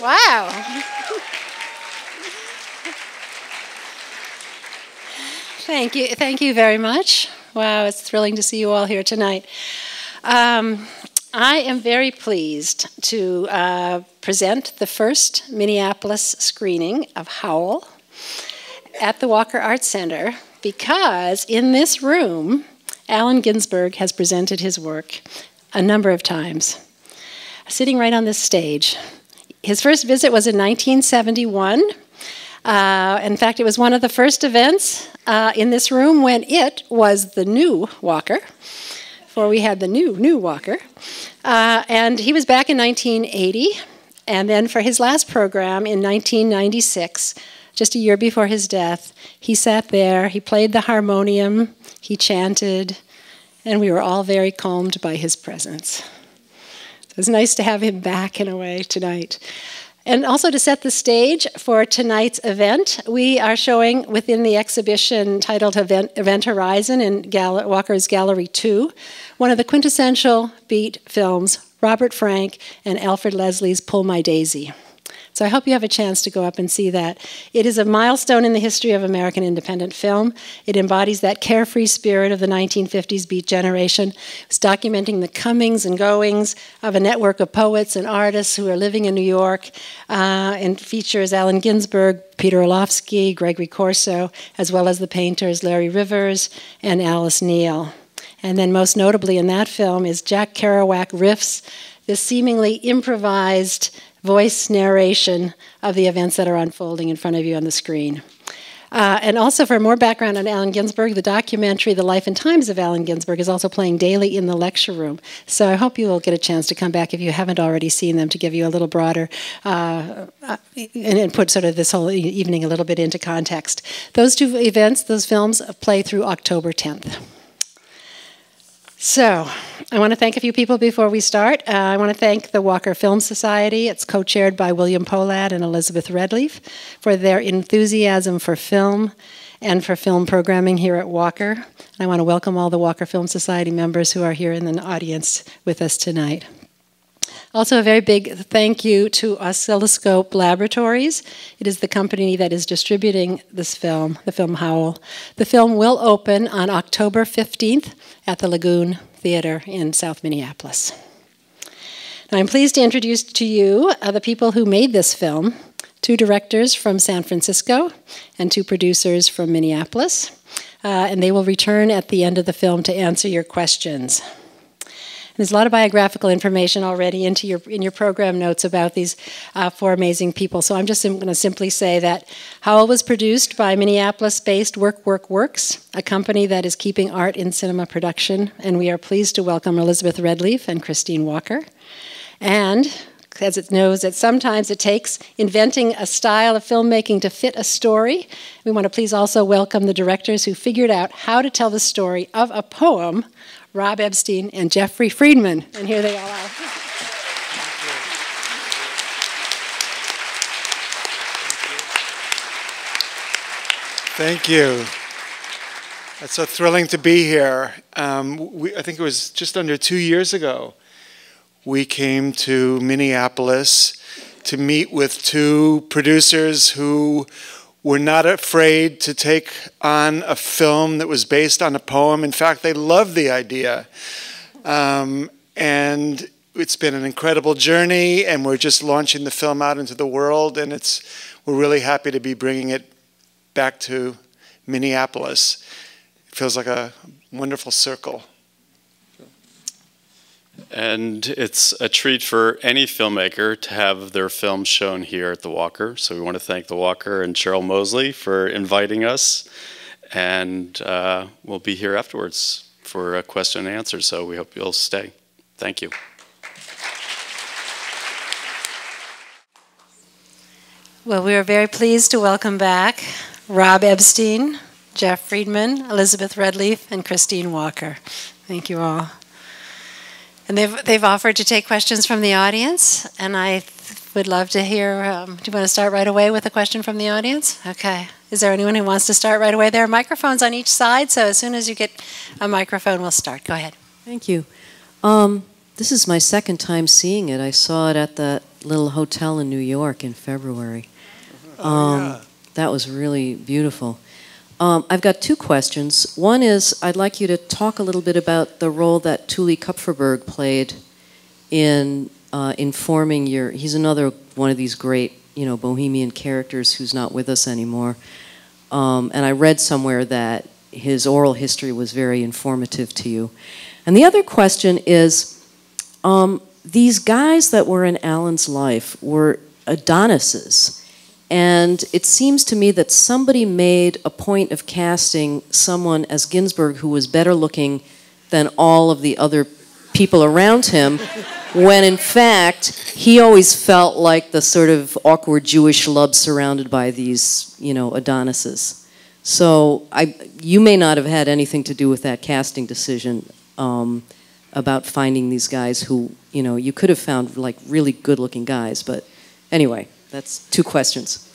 Wow. Thank you very much. Wow, it's thrilling to see you all here tonight. I am very pleased to present the first Minneapolis screening of Howl at the Walker Arts Center because in this room, Howell and Ginsberg has presented his work a number of times, sitting right on this stage. His first visit was in 1971. In fact, it was one of the first events in this room when it was the new Walker, before we had the new Walker. And he was back in 1980, and then for his last program in 1996, just a year before his death, he sat there, he played the harmonium, he chanted, and we were all very calmed by his presence. It was nice to have him back in a way tonight. And also to set the stage for tonight's event, we are showing within the exhibition titled Event Horizon in Walker's Gallery 2, one of the quintessential beat films, Robert Frank and Alfred Leslie's Pull My Daisy. So I hope you have a chance to go up and see that. It is a milestone in the history of American independent film. It embodies that carefree spirit of the 1950s beat generation. It's documenting the comings and goings of a network of poets and artists who are living in New York, and features Allen Ginsberg, Peter Orlovsky, Gregory Corso, as well as the painters Larry Rivers and Alice Neal. And then most notably in that film is Jack Kerouac riffs, this seemingly improvised voice narration of the events that are unfolding in front of you on the screen. And also for more background on Allen Ginsberg, the documentary The Life and Times of Allen Ginsberg is also playing daily in the lecture room. So I hope you will get a chance to come back if you haven't already seen them to give you a little broader, and put sort of this whole evening a little bit into context. Those two events, those films, play through October 10th. So, I want to thank a few people before we start. I want to thank the Walker Film Society. It's co-chaired by William Pohlad and Elizabeth Redleaf for their enthusiasm for film and for film programming here at Walker. And I want to welcome all the Walker Film Society members who are here in the audience with us tonight. Also, a very big thank you to Oscilloscope Laboratories. It is the company that is distributing this film, the film Howl. The film will open on October 15th at the Lagoon Theater in South Minneapolis. Now, I'm pleased to introduce to you the people who made this film, two directors from San Francisco and two producers from Minneapolis. And they will return at the end of the film to answer your questions. There's a lot of biographical information already in your program notes about these four amazing people. So I'm just going to simply say that Howl was produced by Minneapolis-based Works, a company that is keeping art in cinema production. And we are pleased to welcome Elizabeth Redleaf and Christine Walker. And as it knows that sometimes it takes inventing a style of filmmaking to fit a story, we want to please also welcome the directors who figured out how to tell the story of a poem, Rob Epstein and Jeffrey Friedman. And here they all are. Thank you. It's so thrilling to be here. I think it was just under 2 years ago, we came to Minneapolis to meet with two producers who were not afraid to take on a film that was based on a poem. In fact, they loved the idea. And it's been an incredible journey, and we're just launching the film out into the world, and we're really happy to be bringing it back to Minneapolis. It feels like a wonderful circle. And it's a treat for any filmmaker to have their film shown here at the Walker. So we want to thank the Walker and Cheryl Mosley for inviting us. And we'll be here afterwards for a question and answer. So we hope you'll stay. Thank you. Well, we are very pleased to welcome back Rob Epstein, Jeff Friedman, Elizabeth Redleaf, and Christine Walker. Thank you all. And they've offered to take questions from the audience, and I would love to hear, do you want to start right away with a question from the audience? Okay. Is there anyone who wants to start right away? There are microphones on each side, so as soon as you get a microphone, we'll start. Go ahead. Thank you. This is my second time seeing it. I saw it at the little hotel in New York in February. Yeah. That was really beautiful. I've got two questions. One is, I'd like you to talk a little bit about the role that Thule Kupferberg played in informing your. He's another one of these great, bohemian characters who's not with us anymore. And I read somewhere that his oral history was very informative to you. And the other question is, these guys that were in Alan's life were Adonises. And it seems to me that somebody made a point of casting someone as Ginsberg who was better looking than all of the other people around him, when in fact he always felt like the sort of awkward Jewish love surrounded by these, Adonises. So you may not have had anything to do with that casting decision about finding these guys who, you could have found like really good-looking guys, but anyway. That's two questions.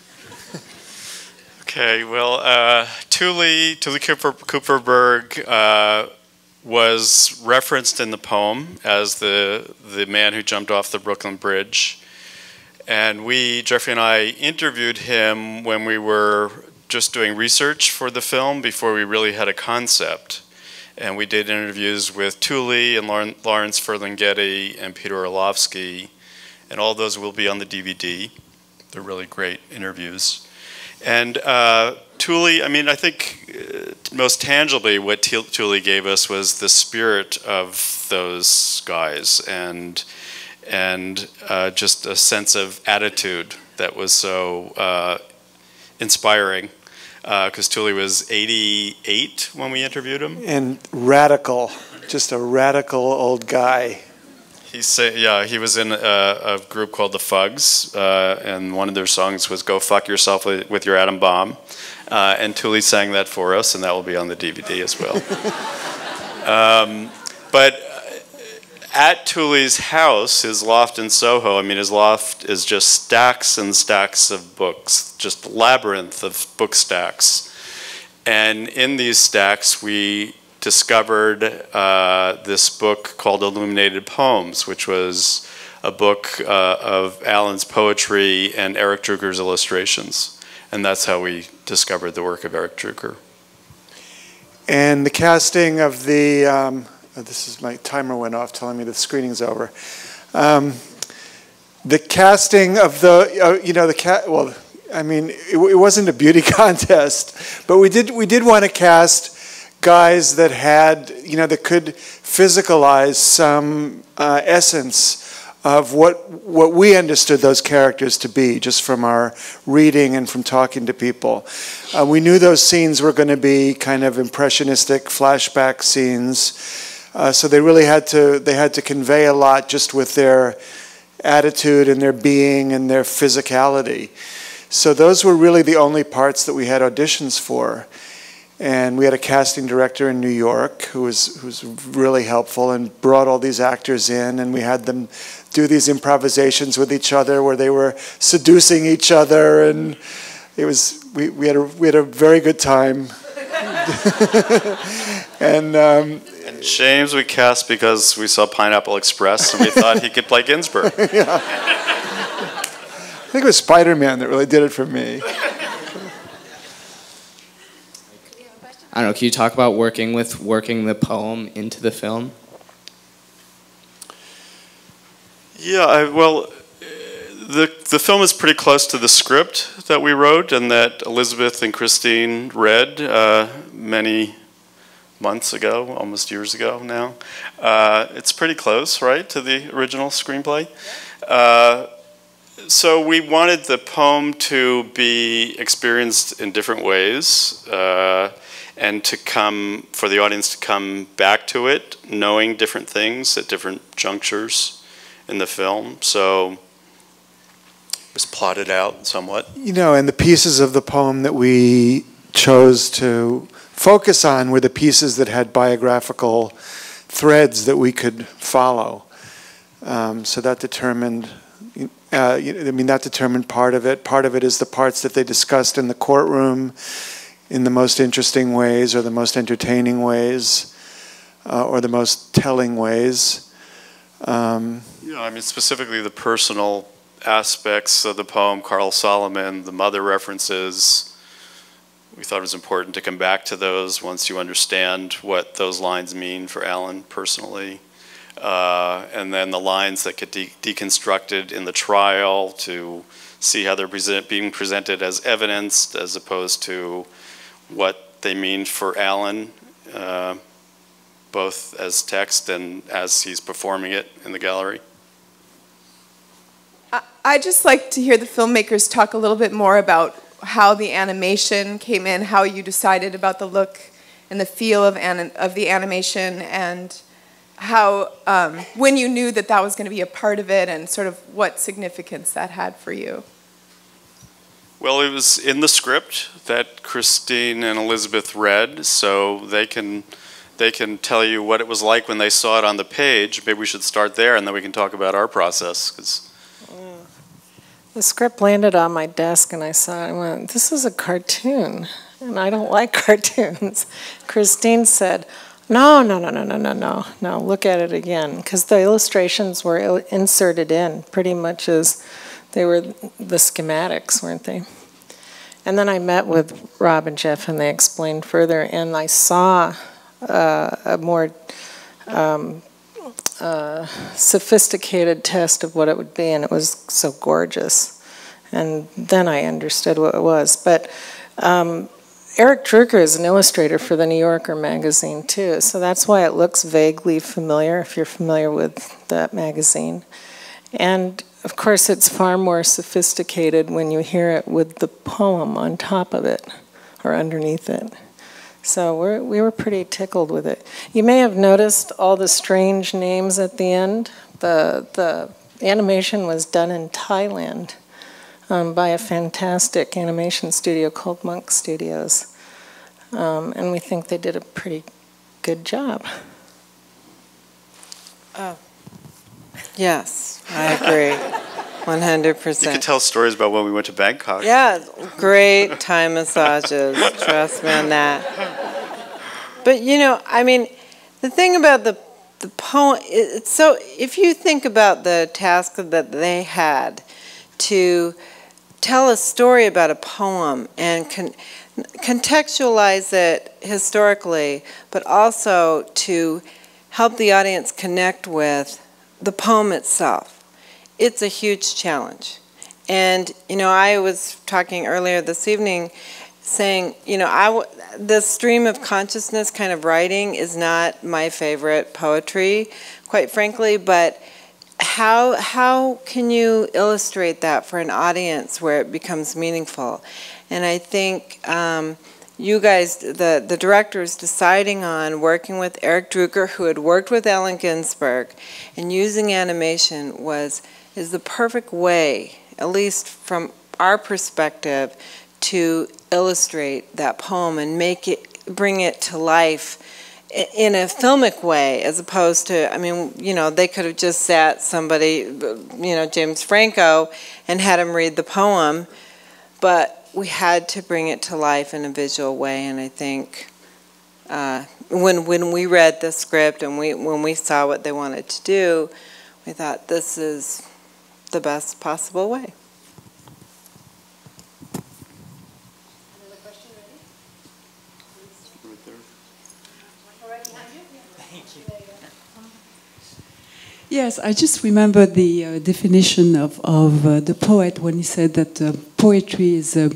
Okay, well, Thule Kupferberg was referenced in the poem as the man who jumped off the Brooklyn Bridge. And Jeffrey and I interviewed him when we were just doing research for the film before we really had a concept. And we did interviews with Thule and Lawrence Ferlinghetti and Peter Orlovsky, and all those will be on the DVD. They're really great interviews. And Thule, I think most tangibly what Thule gave us was the spirit of those guys and just a sense of attitude that was so inspiring. Because Thule was 88 when we interviewed him. And radical, just a radical old guy. He was in a group called the Fugs, and one of their songs was "Go Fuck Yourself with Your Atom Bomb," and Thule sang that for us, and that will be on the DVD as well. But at Thule's house, his loft in Soho, his loft is just stacks and stacks of books, just a labyrinth of book stacks, and in these stacks we discovered this book called Illuminated Poems, which was a book of Alan's poetry and Eric Druger's illustrations. And that's how we discovered the work of Eric Druger. And the casting of the, my timer went off telling me the screening's over. The casting of it wasn't a beauty contest, but we did want to cast guys that had, that could physicalize some essence of what we understood those characters to be, just from our reading and from talking to people. We knew those scenes were going to be kind of impressionistic flashback scenes, so they really had to convey a lot just with their attitude and their being and their physicality. So those were really the only parts that we had auditions for. And we had a casting director in New York who was really helpful and brought all these actors in, and we had them do these improvisations with each other where they were seducing each other, and we had a very good time. And James we cast because we saw Pineapple Express and we thought he could play Ginsberg. Yeah. I think it was Spider-Man that really did it for me. I don't know, can you talk about working the poem into the film? Yeah, the film is pretty close to the script that we wrote and that Elizabeth and Christine read many months ago, almost years ago now. It's pretty close, right, to the original screenplay? So we wanted the poem to be experienced in different ways, and for the audience to come back to it, knowing different things at different junctures in the film. So it was plotted out somewhat. And the pieces of the poem that we chose to focus on were the pieces that had biographical threads that we could follow. So that determined, that determined part of it. Part of it is the parts that they discussed in the courtroom in the most interesting ways or the most entertaining ways or the most telling ways. Specifically the personal aspects of the poem, Carl Solomon, the mother references, we thought it was important to come back to those once you understand what those lines mean for Alan personally. And then the lines that get deconstructed in the trial to see how they're being presented as evidence as opposed to what they mean for Alan, both as text and as he's performing it in the gallery. I'd just like to hear the filmmakers talk a little bit more about how the animation came in, how you decided about the look and the feel of the animation, and how, when you knew that that was going to be a part of it, and sort of what significance that had for you. Well, it was in the script that Christine and Elizabeth read, so they can tell you what it was like when they saw it on the page. Maybe we should start there, and then we can talk about our process. 'Cause the script landed on my desk, and I saw it and went, this is a cartoon, and I don't like cartoons. Christine said, no, look at it again, because the illustrations were inserted in pretty much as they were the schematics, weren't they? And then I met with Rob and Jeff, and they explained further, and I saw a more sophisticated test of what it would be, and it was so gorgeous. And then I understood what it was. But Eric Drucker is an illustrator for the New Yorker magazine too, so that's why it looks vaguely familiar if you're familiar with that magazine. And of course it's far more sophisticated when you hear it with the poem on top of it or underneath it. So we were pretty tickled with it. You may have noticed all the strange names at the end. The animation was done in Thailand by a fantastic animation studio called Monk Studios. And we think they did a pretty good job. Oh. Yes, I agree. 100%. you could tell stories about when we went to Bangkok. Yeah, great Thai massages. Trust me on that. But you know, I mean, the thing about the poem, it's so, if you think about the task that they had to tell a story about a poem and contextualize it historically, but also to help the audience connect with the poem itself. It's a huge challenge. And, you know, I was talking earlier this evening saying, you know, the stream of consciousness kind of writing is not my favorite poetry, quite frankly, but how can you illustrate that for an audience where it becomes meaningful? And I think you guys, the directors deciding on working with Eric Drucker, who had worked with Howell and Ginsberg, and using animation is the perfect way, at least from our perspective, to illustrate that poem and bring it to life in a filmic way, as opposed to, I mean, you know, they could have just sat somebody, you know, James Franco, and had him read the poem, but we had to bring it to life in a visual way. And I think when we read the script and when we saw what they wanted to do, we thought this is the best possible way. Another question, ready? Right there. Right behind you? Thank you. Yes, I just remember the definition of the poet when he said that poetry is a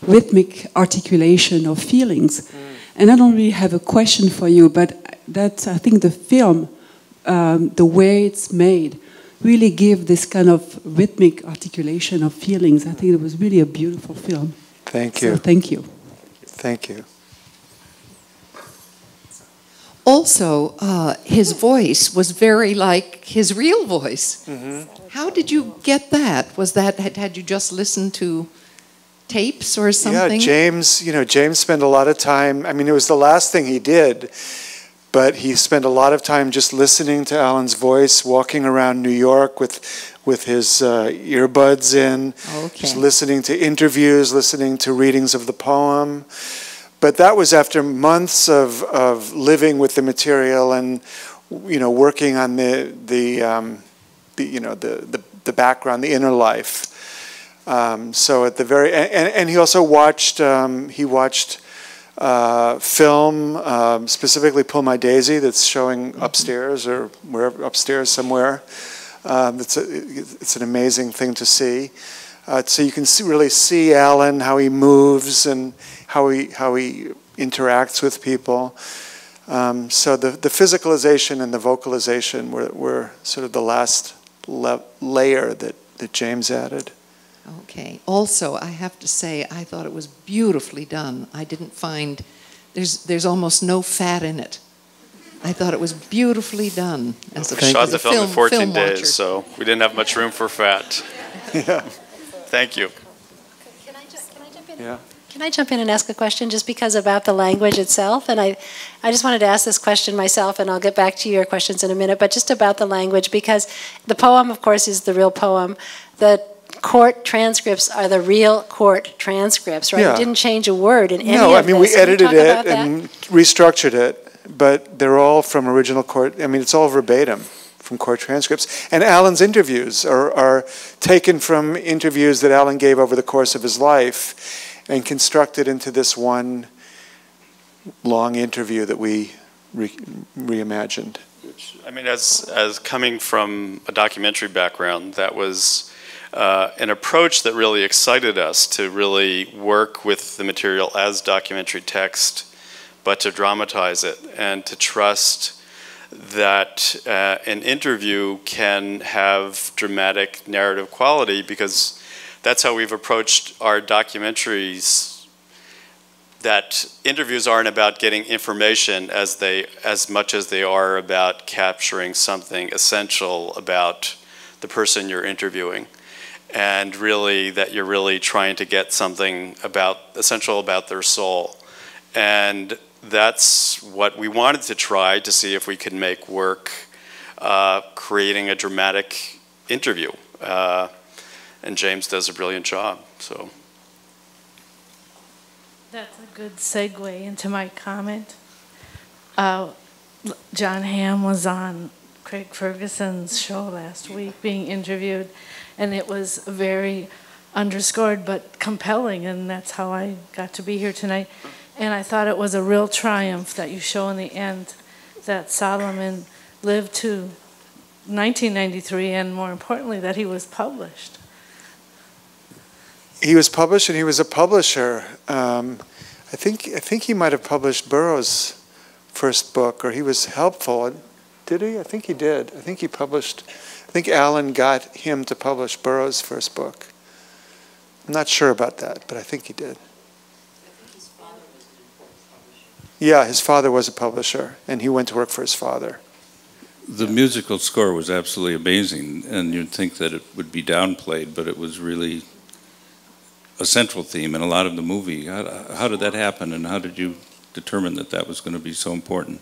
rhythmic articulation of feelings. And I don't really have a question for you, but that's, I think the film, the way it's made, really give this kind of rhythmic articulation of feelings. I think it was really a beautiful film. Thank you. So thank you. Thank you. Also, his voice was very like his real voice. Mm-hmm. How did you get that? Was that, had you just listened to tapes or something? Yeah, James spent a lot of time, I mean, it was the last thing he did, but he spent a lot of time just listening to Alan's voice, walking around New York with his earbuds in, just listening to interviews, listening to readings of the poem. But that was after months of living with the material and, you know, working on the the background, the inner life. So at the very and he also watched film, specifically Pull My Daisy, that's showing upstairs or wherever, upstairs somewhere. It's an amazing thing to see. So you can really see Alan, how he moves and how he interacts with people. So the physicalization and the vocalization were sort of the last layer that James added. Okay. Also, I have to say, I thought it was beautifully done. I didn't find there's almost no fat in it. I thought it was beautifully done. As We shot the film in 14 days, watcher. so we didn't have much room for fat. Yeah. Thank you. Can I jump in? Yeah. Can I jump in and ask a question just because about the language itself? And I just wanted to ask this question myself, and I'll get back to your questions in a minute, but just about the language, because the poem, of course, is the real poem. The court transcripts are the real court transcripts, right? Yeah. You didn't change a word in any No, of I mean, this. we edited it and restructured it, but they're all from original court. I mean, it's all verbatim from court transcripts. And Alan's interviews are taken from interviews that Alan gave over the course of his life and constructed into this one long interview that we reimagined. I mean, as coming from a documentary background, that was an approach that really excited us to really work with the material as documentary text, but to dramatize it and to trust that an interview can have dramatic narrative quality, because that's how we've approached our documentaries, that interviews aren't about getting information as much as they are about capturing something essential about the person you're interviewing. And really that you're really trying to get something essential about their soul. And that's what we wanted to try to see if we could make work creating a dramatic interview. And James does a brilliant job, so. That's a good segue into my comment. John Hamm was on Craig Ferguson's show last week being interviewed, and it was very underscored but compelling, and that's how I got to be here tonight. And I thought it was a real triumph that you show in the end that Solomon lived to 1993, and more importantly, that he was published. He was published, and he was a publisher. I think he might have published Burroughs' first book, or he was helpful. Did he? I think he did. I think he published. I think Alan got him to publish Burroughs' first book. I'm not sure about that, but I think he did. Yeah, his father was a publisher, and he went to work for his father. The musical score was absolutely amazing, and you'd think that it would be downplayed, but it was really a central theme in a lot of the movie. How did that happen, and how did you determine that that was going to be so important?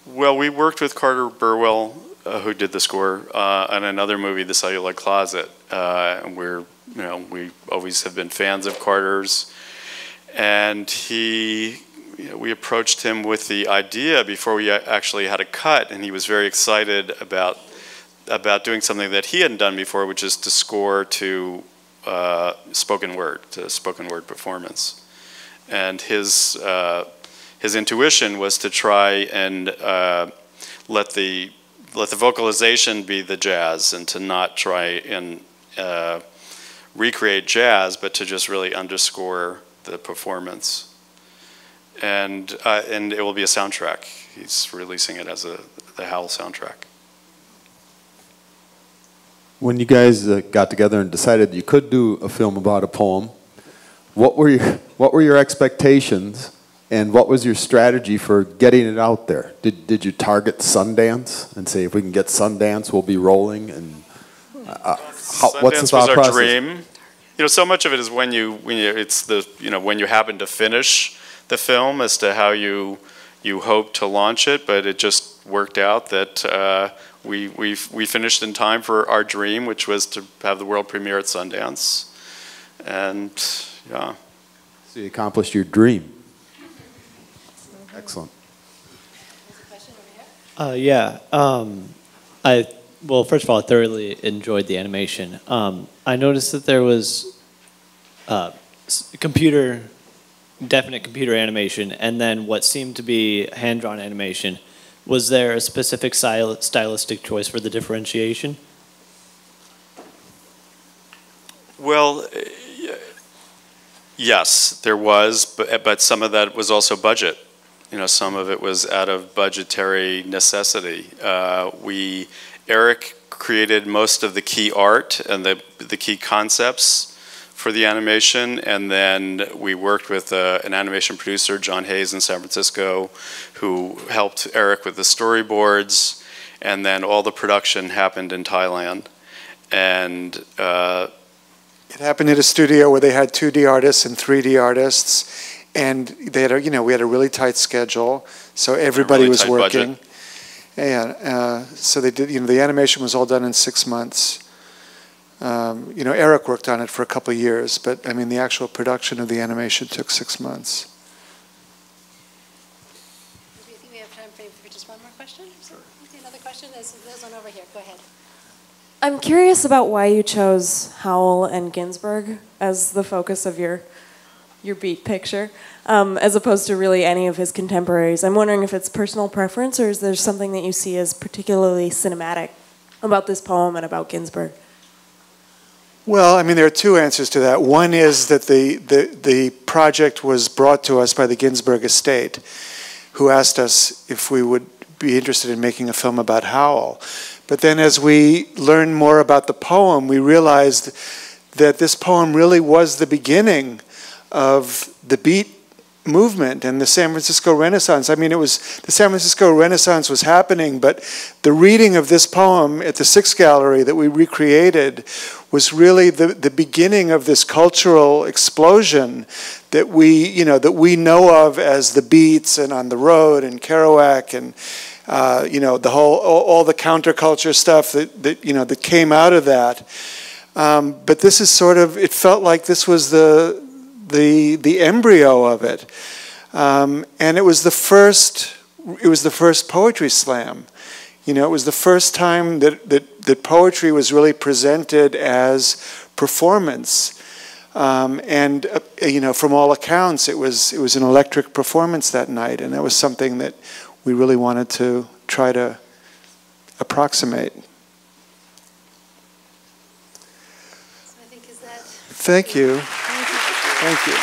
Well, we worked with Carter Burwell, who did the score, on another movie, The Celluloid Closet. And we always have been fans of Carter's. And we approached him with the idea before we actually had a cut, and he was very excited about doing something that he hadn't done before, which is to score to spoken word performance. And his intuition was to try and let the vocalization be the jazz, and to not try and recreate jazz, but to just really underscore the performance. And it will be a soundtrack. He's releasing it as the Howl soundtrack. When you guys got together and decided you could do a film about a poem, what were your expectations, and what was your strategy for getting it out there? Did you target Sundance and say, if we can get Sundance, we'll be rolling? And what's the thought process? Sundance was our dream. So much of it is when you happen to finish the film as to how you hope to launch it, but it just worked out that we finished in time for our dream, which was to have the world premiere at Sundance, and yeah. So you accomplished your dream. Excellent. Yeah. well, first of all, I thoroughly enjoyed the animation. I noticed that there was definite computer animation, and then what seemed to be hand-drawn animation. Was there a specific stylistic choice for the differentiation? Well, yes, there was, but some of that was also budget. You know, some of it was out of budgetary necessity. Eric created most of the key art and the key concepts for the animation, and then we worked with an animation producer, John Hayes in San Francisco, who helped Eric with the storyboards, and then all the production happened in Thailand. And it happened at a studio where they had 2D artists and 3D artists, and they had we had a really tight schedule, so everybody was working. Budget. And so they did. The animation was all done in 6 months. Eric worked on it for a couple of years, but I mean, the actual production of the animation took 6 months. Do you think we have time for just one more question? Okay, another question? There's one over here. Go ahead. I'm curious about why you chose Howell and Ginsberg as the focus of your beat picture, as opposed to really any of his contemporaries. I'm wondering if it's personal preference, or is there something that you see as particularly cinematic about this poem and about Ginsberg? Well, I mean, there are two answers to that. One is that the project was brought to us by the Ginsberg estate, who asked us if we would be interested in making a film about Howl. But then as we learned more about the poem, we realized that this poem really was the beginning of the beat movement and the San Francisco Renaissance. I mean, the San Francisco Renaissance was happening, but the reading of this poem at the Sixth Gallery that we recreated was really the beginning of this cultural explosion that we know of as the Beats and On the Road and Kerouac and the whole all the counterculture stuff that came out of that. But this is sort of, it felt like this was the embryo of it, and it was the first poetry slam. It was the first time that poetry was really presented as performance, and from all accounts, it was an electric performance that night, and that was something that we really wanted to try to approximate. So I think is that. Thank you. Thank you.